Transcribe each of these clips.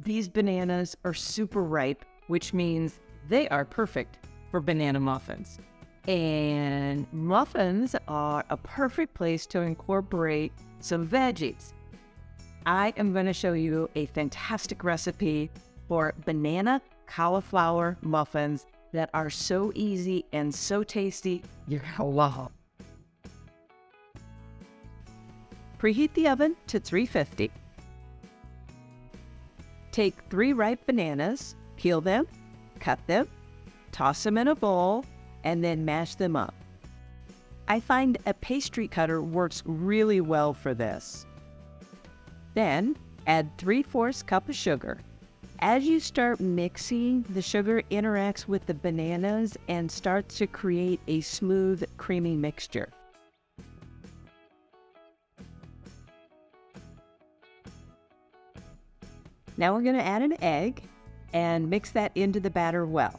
These bananas are super ripe, which means they are perfect for banana muffins. And muffins are a perfect place to incorporate some veggies. I am going to show you a fantastic recipe for banana cauliflower muffins that are so easy and so tasty, you're going to love them. Preheat the oven to 350. Take 3 ripe bananas, peel them, cut them, toss them in a bowl, and then mash them up. I find a pastry cutter works really well for this. Then add 3/4 cup of sugar. As you start mixing, the sugar interacts with the bananas and starts to create a smooth, creamy mixture. Now we're going to add an egg and mix that into the batter well.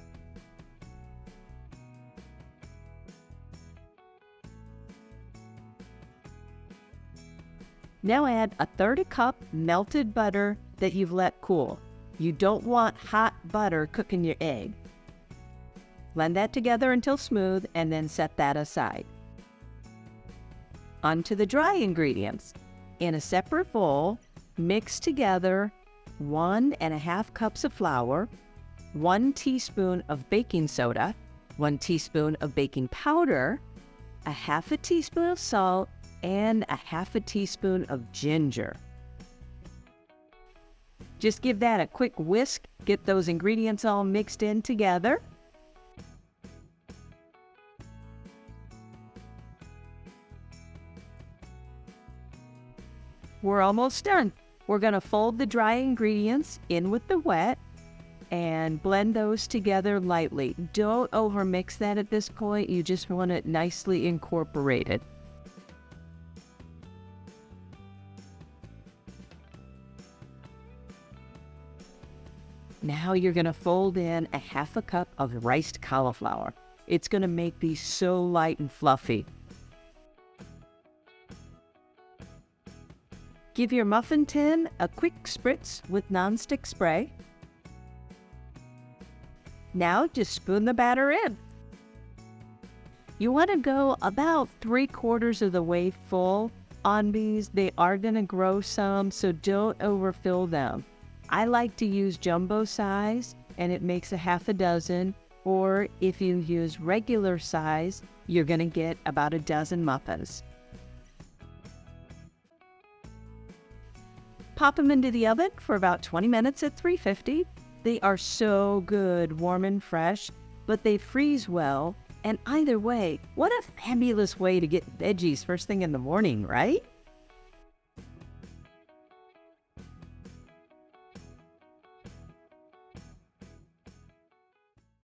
Now add 1/3 cup melted butter that you've let cool. You don't want hot butter cooking your egg. Blend that together until smooth and then set that aside. On to the dry ingredients. In a separate bowl, mix together 1.5 cups of flour, 1 teaspoon of baking soda, 1 teaspoon of baking powder, 1/2 teaspoon of salt, and 1/2 teaspoon of ginger. Just give that a quick whisk, get those ingredients all mixed in together. We're almost done. We're going to fold the dry ingredients in with the wet and blend those together lightly. Don't overmix that at this point. You just want it nicely incorporated. Now you're going to fold in 1/2 cup of riced cauliflower. It's going to make these so light and fluffy. Give your muffin tin a quick spritz with nonstick spray. Now just spoon the batter in. You want to go about 3/4 of the way full on these. They are going to grow some, so don't overfill them. I like to use jumbo size, and it makes 1/2 or if you use regular size, you're going to get about 12 muffins. Pop them into the oven for about 20 minutes at 350. They are so good, warm and fresh, but they freeze well. And either way, what a fabulous way to get veggies first thing in the morning, right?